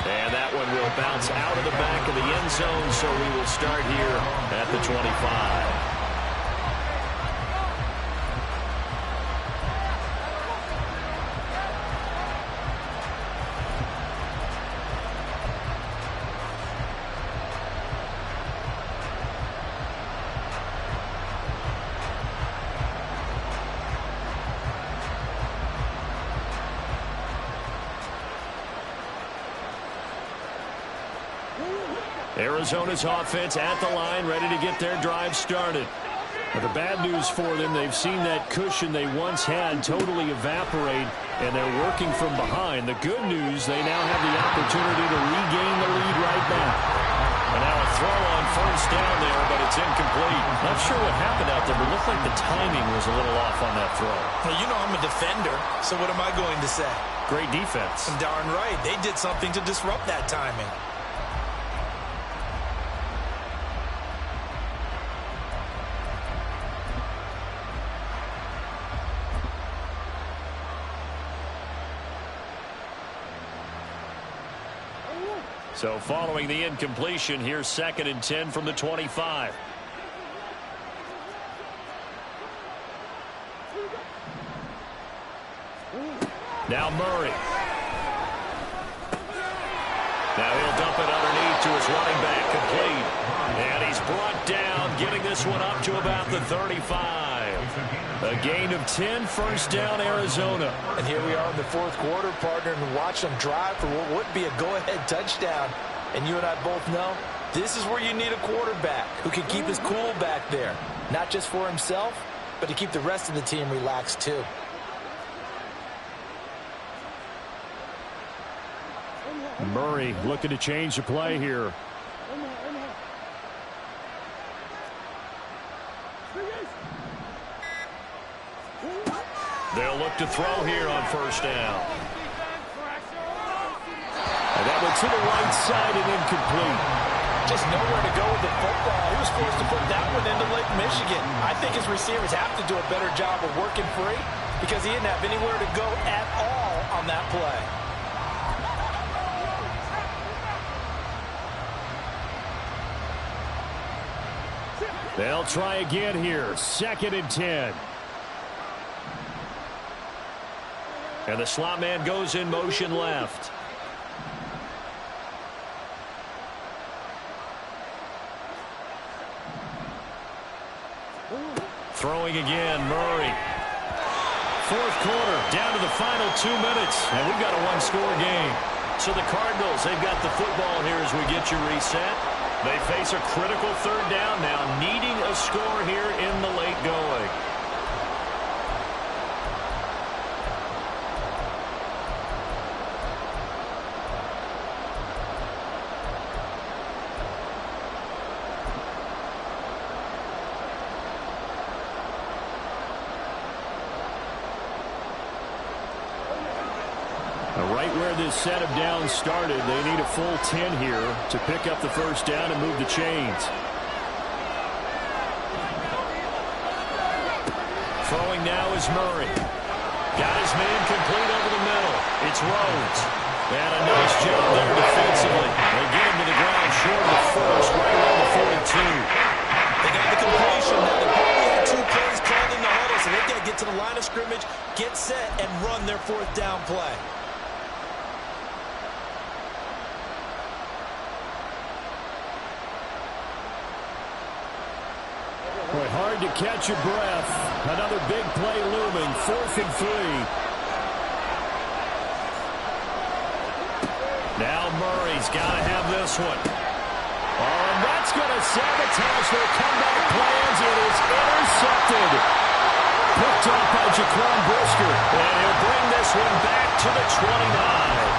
And that one will bounce out of the back of the end zone, so we will start here at the 25. Arizona's offense at the line, ready to get their drive started. But the bad news for them, they've seen that cushion they once had totally evaporate, and they're working from behind. The good news, they now have the opportunity to regain the lead right back. And now a throw on first down there, but it's incomplete. Not sure what happened out there, but it looked like the timing was a little off on that throw. Well, you know I'm a defender, so what am I going to say? Great defense. Darn right. They did something to disrupt that timing. So following the incompletion, here's 2nd and 10 from the 25. Now Murray. Now he'll dump it underneath to his running back, complete. And he's brought down, getting this one up to about the 35. A gain of 10, first down, Arizona. And here we are in the fourth quarter, partner, and watch them drive for what would be a go-ahead touchdown. And you and I both know this is where you need a quarterback who can keep his cool back there. Not just for himself, but to keep the rest of the team relaxed too. Murray looking to change the play here. They'll look to throw here on first down. And that went to the right side and incomplete. Just nowhere to go with the football. He was forced to put that one into Lake Michigan. I think his receivers have to do a better job of working free because he didn't have anywhere to go at all on that play. They'll try again here. 2nd and 10. And the slot man goes in motion left. Throwing again, Murray. Fourth quarter, down to the final 2 minutes, and we've got a one-score game. So the Cardinals, they've got the football here as we get you reset. They face a critical third down now, needing a score here in the late going. right where this set of downs started. They need a full 10 here to pick up the first down and move the chains. Throwing now is Murray. Got his man complete over the middle. It's Rhodes. And a nice job there defensively. They get him to the ground short of the first, right around the 42. They got the completion. Now they probably had 2 plays called in the huddle, so they've got to get to the line of scrimmage, get set, and run their 4th down play. Boy, hard to catch your breath. Another big play looming. 4th and 3. Now Murray's got to have this one. Oh, and that's going to sabotage their comeback plans. It is intercepted. Picked up by Jaquan Brisker. And he'll bring this one back to the 29.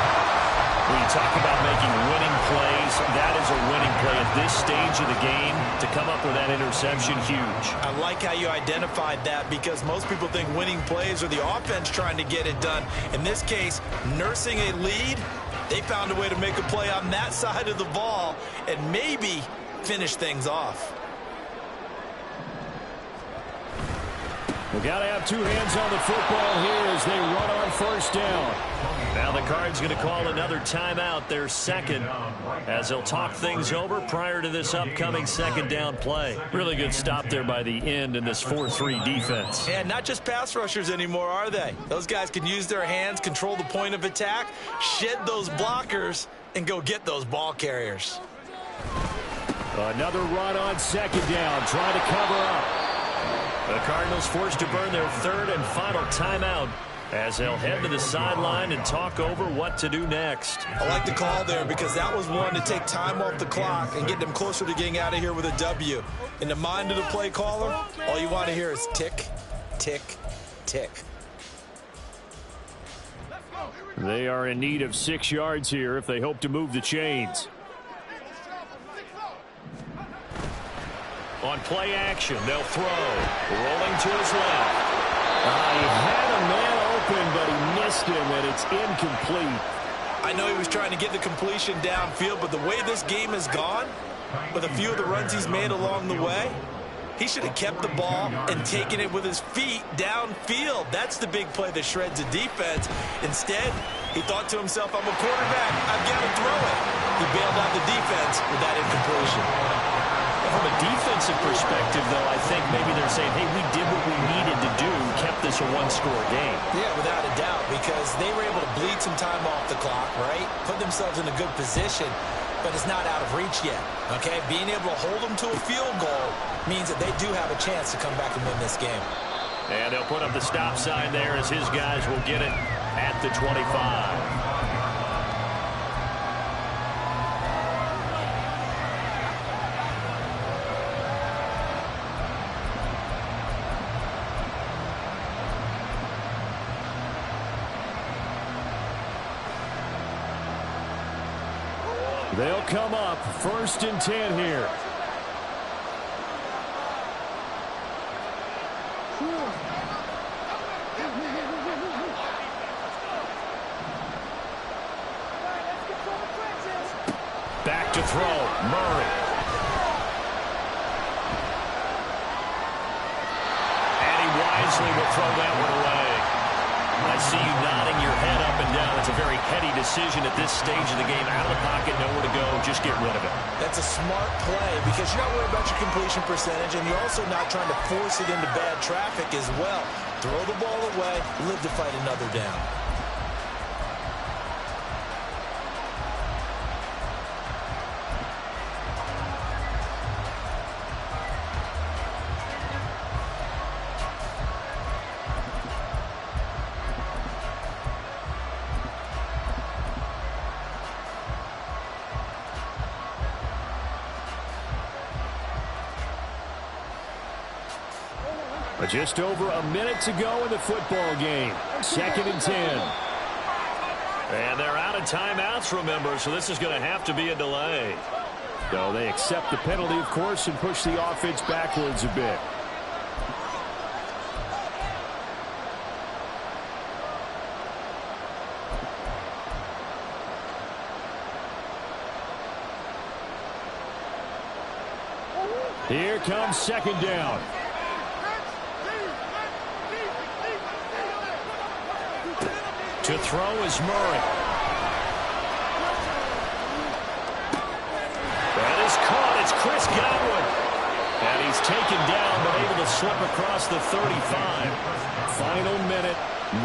When you talk about making winning plays, that is a winning play at this stage of the game. To come up with that interception, huge. I like how you identified that, because most people think winning plays are the offense trying to get it done. In this case, nursing a lead, they found a way to make a play on that side of the ball and maybe finish things off. We've got to have 2 hands on the football here as they run on first down. Now the Cards going to call another timeout, their second, as they'll talk things over prior to this upcoming 2nd down play. Really good stop there by the end in this 4-3 defense. And not just pass rushers anymore, are they? Those guys can use their hands, control the point of attack, shed those blockers, and go get those ball carriers. Another run on 2nd down, trying to cover up. The Cardinals forced to burn their 3rd and final timeout as they'll head to the sideline and talk over what to do next. I like the call there, because that was one to take time off the clock and get them closer to getting out of here with a W. In the mind of the play caller, all you want to hear is tick, tick, tick. They are in need of 6 yards here if they hope to move the chains. On play action, they'll throw. Rolling to his left. He had a man open, but he missed him, and it's incomplete. I know he was trying to get the completion downfield, but the way this game has gone, with a few of the runs he's made along the way, he should have kept the ball and taken it with his feet downfield. That's the big play that shreds a defense. Instead, he thought to himself, I'm a quarterback, I've got to throw it. He bailed out the defense with that incompletion. From a defensive perspective, though, I think maybe they're saying, hey, we did what we needed to do, kept this a 1-score game. Yeah, without a doubt, because they were able to bleed some time off the clock, right? Put themselves in a good position, but it's not out of reach yet, okay? Being able to hold them to a field goal means that they do have a chance to come back and win this game. And they'll put up the stop sign there as his guys will get it at the 25. They'll come up 1st and 10 here. Back to throw, Murray. And he wisely will throw that one away. I see you nodding your head up and down. It's a very heady decision at this stage of the game. Out of the pocket, nowhere to go. Just get rid of it. That's a smart play, because you're not worried about your completion percentage, and you're also not trying to force it into bad traffic as well. Throw the ball away, live to fight another down. Just over a minute to go in the football game. 2nd and 10. And they're out of timeouts, remember, so this is going to have to be a delay. So they accept the penalty, of course, and push the offense backwards a bit. Here comes second down. To throw is Murray. That is caught. It's Chris Godwin. And he's taken down, but able to slip across the 35. Final minute.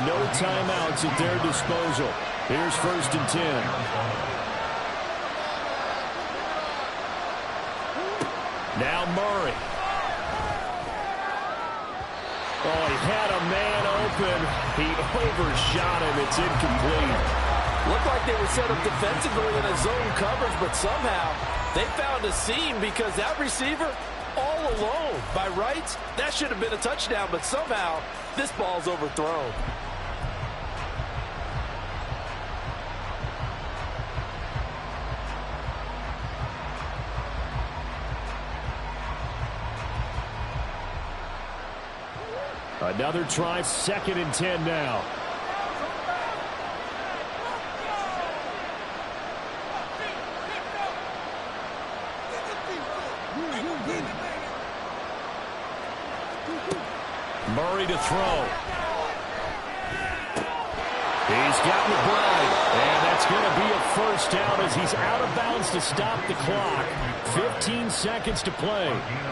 No timeouts at their disposal. Here's 1st and 10. Now Murray. Oh, he had a man open. He overshot him. It's incomplete. Looked like they were set up defensively in a zone coverage, but somehow they found a seam because that receiver all alone. By rights, that should have been a touchdown, but somehow this ball's overthrown. Another try, 2nd and 10 now. Murray to throw. He's got McBride, and that's going to be a 1st down as he's out of bounds to stop the clock. 15 seconds to play.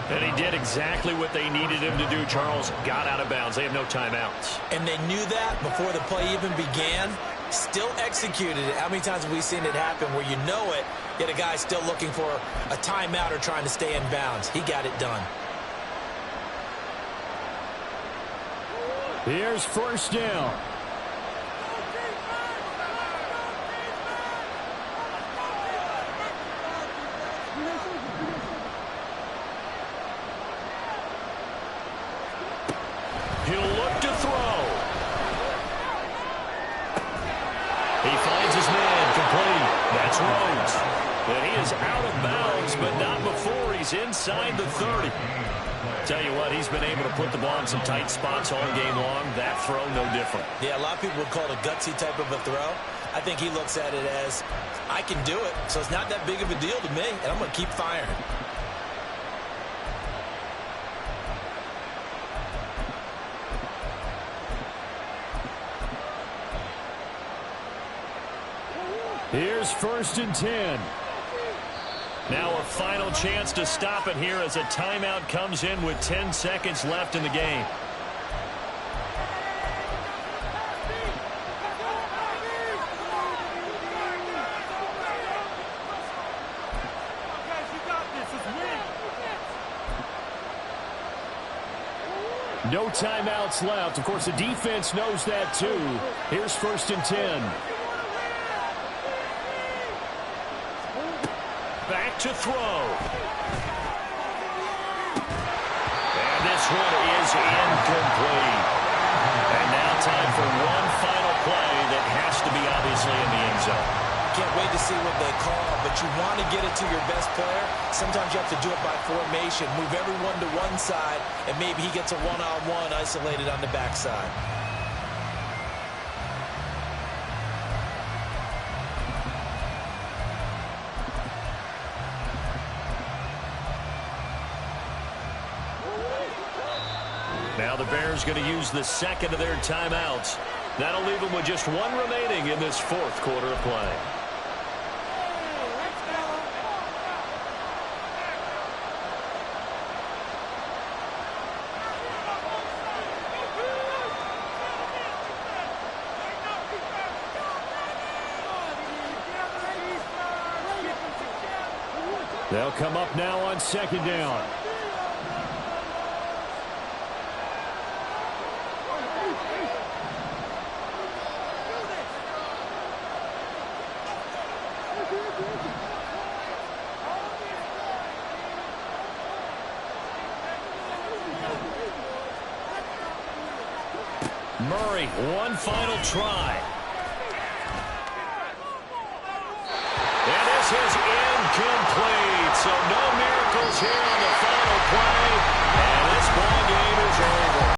And he did exactly what they needed him to do, Charles. Got out of bounds. They have no timeouts. And they knew that before the play even began. Still executed it. How many times have we seen it happen where you know it, yet a guy still looking for a timeout or trying to stay in bounds? He got it done. Here's 1st down. He'll look to throw. He finds his man complete. That's Rhodes. And he is out of bounds, but not before he's inside the 30. Tell you what, he's been able to put the ball in some tight spots all game long. That throw, no different. Yeah, a lot of people would call it a gutsy type of a throw. I think he looks at it as, I can do it, so it's not that big of a deal to me, and I'm going to keep firing. Here's 1st and 10. Now a final chance to stop it here as a timeout comes in with 10 seconds left in the game. No timeouts left. Of course, the defense knows that too. Here's 1st and 10. Back to throw. And this one is incomplete. And now time for one final play that has to be obviously in the end zone. Can't wait to see what they call, but you want to get it to your best player. Sometimes you have to do it by formation. Move everyone to one side, and maybe he gets a one-on-one isolated on the backside. Now the Bears going to use the second of their timeouts. That'll leave them with just one remaining in this 4th quarter of play. They'll come up now on 2nd down. Murray, one final try. And this is incomplete. So no miracles here on the final play.